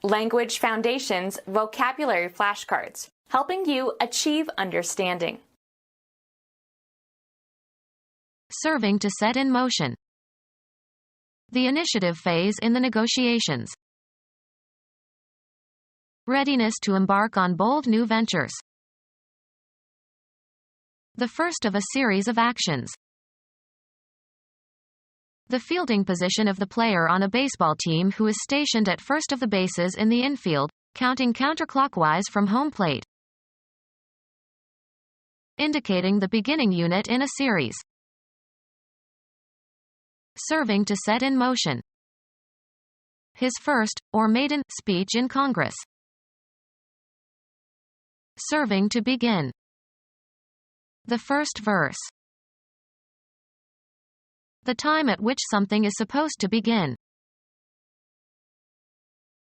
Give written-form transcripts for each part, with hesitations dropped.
Language Foundations Vocabulary Flashcards, helping you achieve understanding. Serving to set in motion. The initiative phase in the negotiations. Readiness to embark on bold new ventures. The first of a series of actions. The fielding position of the player on a baseball team who is stationed at first of the bases in the infield, counting counterclockwise from home plate. Indicating the beginning unit in a series. Serving to set in motion. His first, or maiden, speech in Congress. Serving to begin. The first verse. The time at which something is supposed to begin.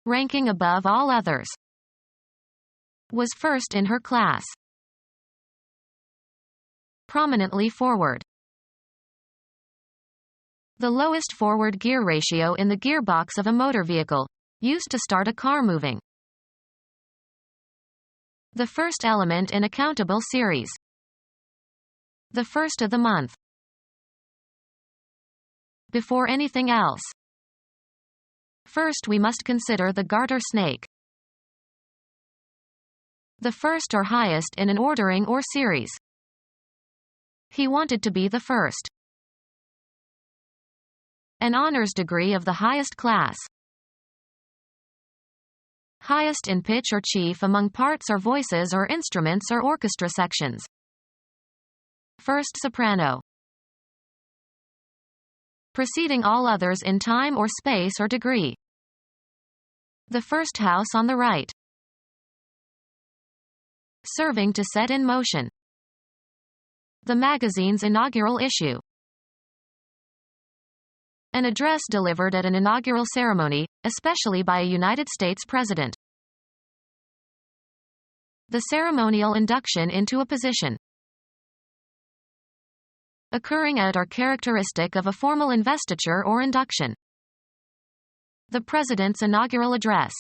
Ranking above all others. Was first in her class. Prominently forward. The lowest forward gear ratio in the gearbox of a motor vehicle, used to start a car moving. The first element in a countable series. The first of the month. Before anything else. First we must consider the garter snake. The first or highest in an ordering or series. He wanted to be the first. An honors degree of the highest class. Highest in pitch or chief among parts or voices or instruments or orchestra sections. First soprano. Preceding all others in time or space or degree. The first house on the right. Serving to set in motion. The magazine's inaugural issue. An address delivered at an inaugural ceremony, especially by a United States president. The ceremonial induction into a position. Occurring at or characteristic of a formal investiture or induction. The President's inaugural address.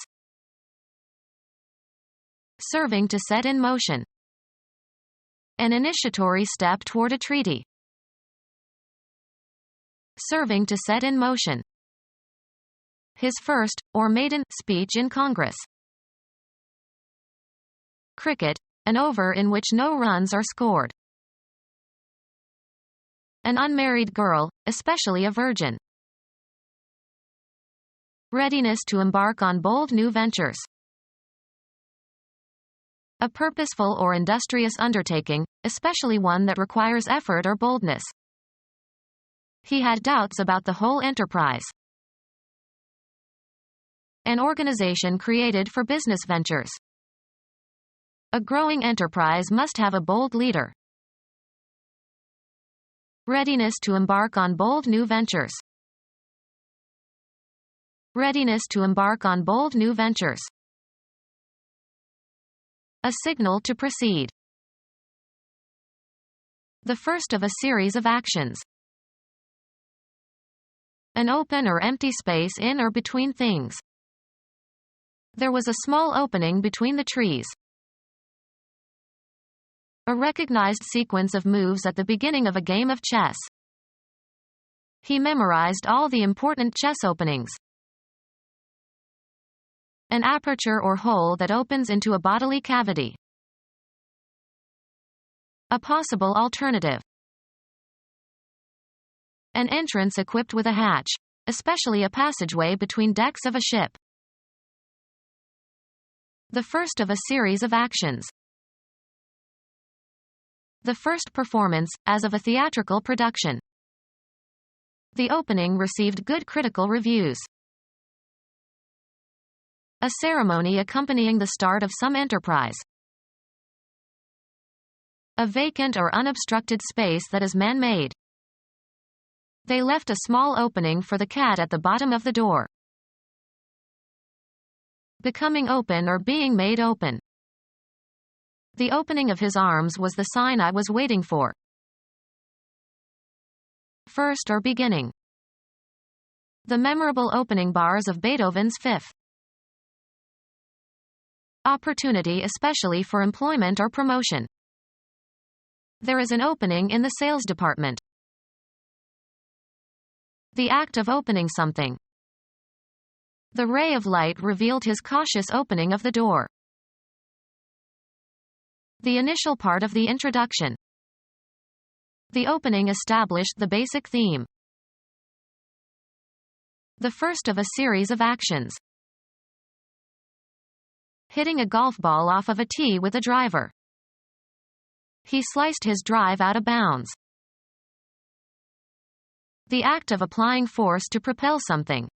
Serving to set in motion. An initiatory step toward a treaty. Serving to set in motion. His first, or maiden, speech in Congress. Cricket, an over in which no runs are scored. An unmarried girl, especially a virgin. Readiness to embark on bold new ventures. A purposeful or industrious undertaking, especially one that requires effort or boldness. He had doubts about the whole enterprise. An organization created for business ventures. A growing enterprise must have a bold leader. Readiness to embark on bold new ventures. Readiness to embark on bold new ventures. A signal to proceed. The first of a series of actions. An open or empty space in or between things. There was a small opening between the trees. A recognized sequence of moves at the beginning of a game of chess. He memorized all the important chess openings. An aperture or hole that opens into a bodily cavity. A possible alternative. An entrance equipped with a hatch, especially a passageway between decks of a ship. The first of a series of actions. The first performance, as of a theatrical production. The opening received good critical reviews. A ceremony accompanying the start of some enterprise. A vacant or unobstructed space that is man-made. They left a small opening for the cat at the bottom of the door. Becoming open or being made open. The opening of his arms was the sign I was waiting for. First or beginning. The memorable opening bars of Beethoven's Fifth. Opportunity, especially for employment or promotion. There is an opening in the sales department. The act of opening something. The ray of light revealed his cautious opening of the door. The initial part of the introduction. The opening established the basic theme. The first of a series of actions. Hitting a golf ball off of a tee with a driver. He sliced his drive out of bounds. The act of applying force to propel something.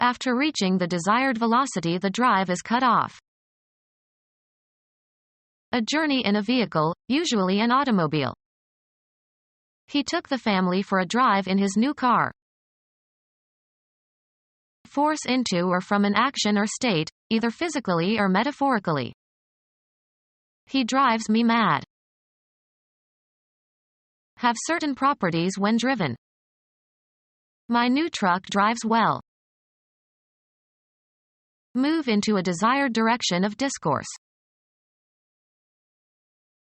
After reaching the desired velocity, the drive is cut off. A journey in a vehicle, usually an automobile. He took the family for a drive in his new car. Force into or from an action or state, either physically or metaphorically. He drives me mad. Have certain properties when driven. My new truck drives well. Move into a desired direction of discourse.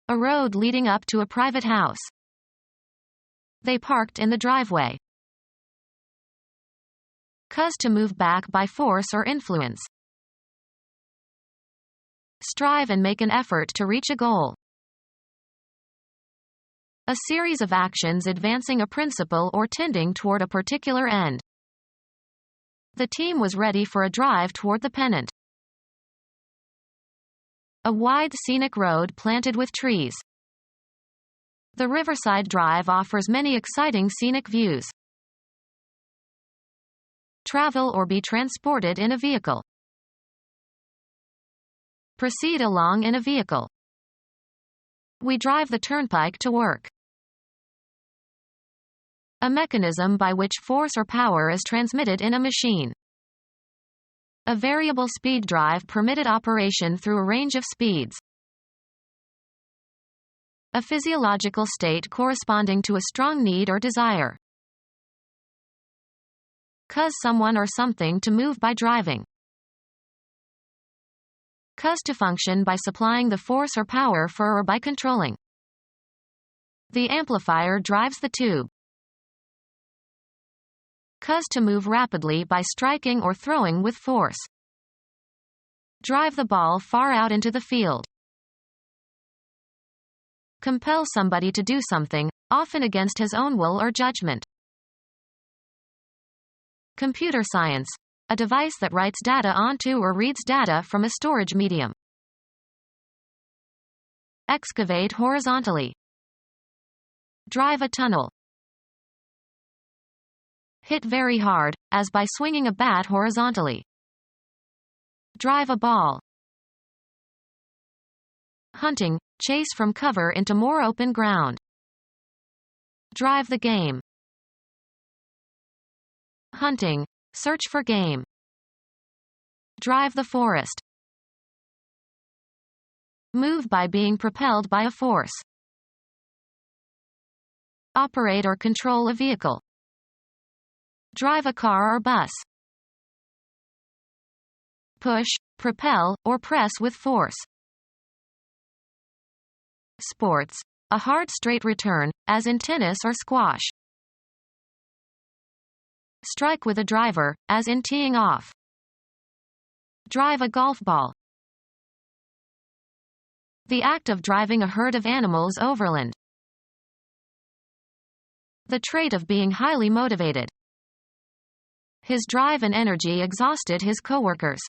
A road leading up to a private house. They parked in the driveway. Cause to move back by force or influence. Strive and make an effort to reach a goal. A series of actions advancing a principle or tending toward a particular end. The team was ready for a drive toward the pennant. A wide scenic road planted with trees. The Riverside Drive offers many exciting scenic views. Travel or be transported in a vehicle. Proceed along in a vehicle. We drive the turnpike to work. A mechanism by which force or power is transmitted in a machine. A variable speed drive permitted operation through a range of speeds. A physiological state corresponding to a strong need or desire. Cause someone or something to move by driving. Cause to function by supplying the force or power for or by controlling. The amplifier drives the tube. Cause to move rapidly by striking or throwing with force. Drive the ball far out into the field. Compel somebody to do something, often against his own will or judgment. Computer science. A device that writes data onto or reads data from a storage medium. Excavate horizontally. Drive a tunnel. Hit very hard, as by swinging a bat horizontally. Drive a ball. Hunting. Chase from cover into more open ground. Drive the game. Hunting. Search for game. Drive the forest. Move by being propelled by a force. Operate or control a vehicle. Drive a car or bus. Push, propel, or press with force. Sports. A hard straight return, as in tennis or squash. Strike with a driver, as in teeing off. Drive a golf ball. The act of driving a herd of animals overland. The trait of being highly motivated. His drive and energy exhausted his coworkers.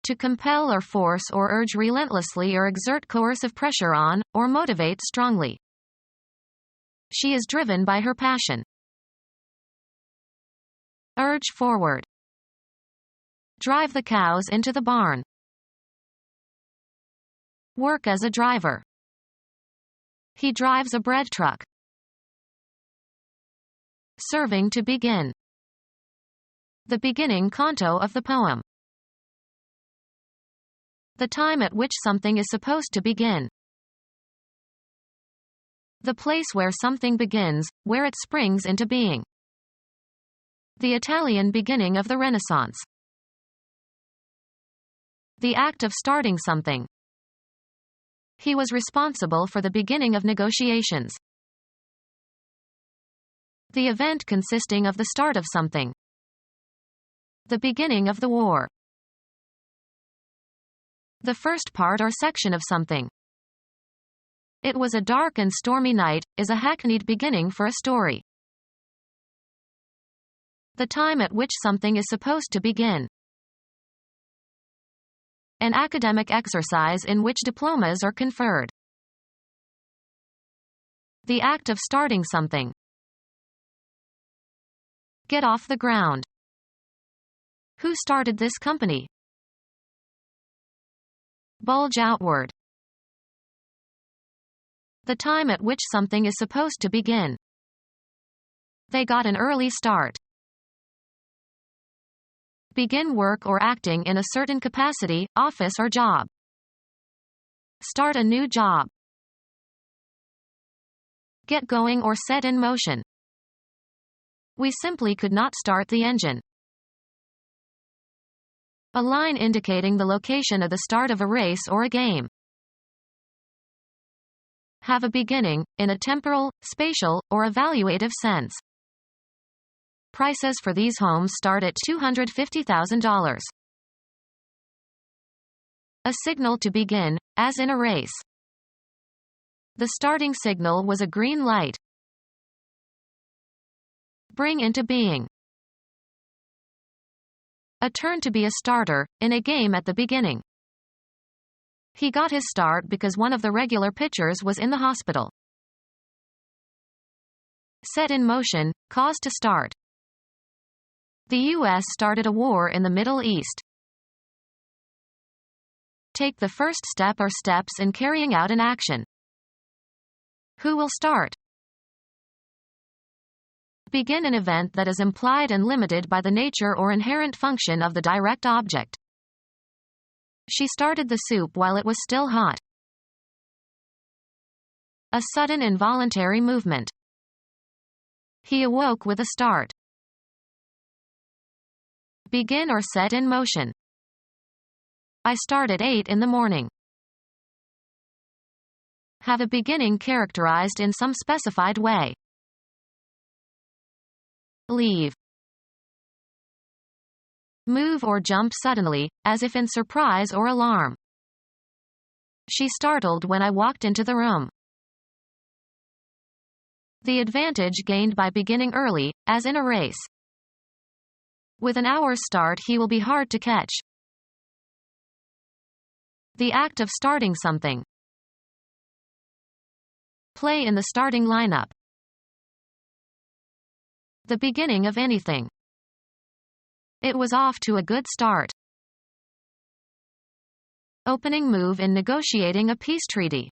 To compel or force or urge relentlessly or exert coercive pressure on, or motivate strongly. She is driven by her passion. Urge forward. Drive the cows into the barn. Work as a driver. He drives a bread truck. Serving to begin. The beginning canto of the poem. The time at which something is supposed to begin. The place where something begins, where it springs into being. The Italian beginning of the Renaissance. The act of starting something. He was responsible for the beginning of negotiations. The event consisting of the start of something. The beginning of the war. The first part or section of something. It was a dark and stormy night is a hackneyed beginning for a story. The time at which something is supposed to begin. An academic exercise in which diplomas are conferred. The act of starting something. Get off the ground. Who started this company? Bulge outward. The time at which something is supposed to begin. They got an early start. Begin work or acting in a certain capacity, office or job. Start a new job. Get going or set in motion. We simply could not start the engine. A line indicating the location of the start of a race or a game. Have a beginning, in a temporal, spatial, or evaluative sense. Prices for these homes start at $250,000. A signal to begin, as in a race. The starting signal was a green light. Bring into being. A turn to be a starter, in a game at the beginning. He got his start because one of the regular pitchers was in the hospital. Set in motion, cause to start. The U.S. started a war in the Middle East. Take the first step or steps in carrying out an action. Who will start? Begin an event that is implied and limited by the nature or inherent function of the direct object. She started the soup while it was still hot. A sudden involuntary movement. He awoke with a start. Begin or set in motion. I start at 8 in the morning. Have a beginning characterized in some specified way. Leave. Move or jump suddenly, as if in surprise or alarm. She startled when I walked into the room. The advantage gained by beginning early, as in a race. With an hour's start he will be hard to catch. The act of starting something. Play in the starting lineup. The beginning of anything. It was off to a good start. Opening move in negotiating a peace treaty.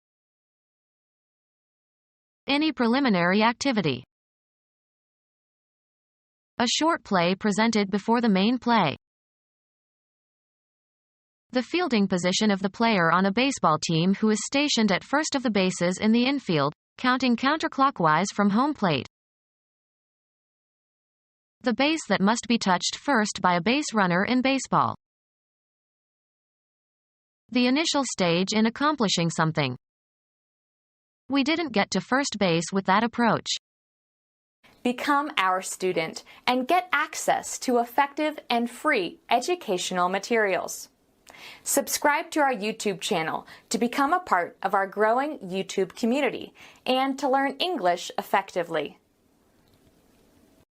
Any preliminary activity. A short play presented before the main play. The fielding position of the player on a baseball team who is stationed at first of the bases in the infield, counting counterclockwise from home plate. The base that must be touched first by a base runner in baseball. The initial stage in accomplishing something. We didn't get to first base with that approach. Become our student and get access to effective and free educational materials. Subscribe to our YouTube channel to become a part of our growing YouTube community and to learn English effectively.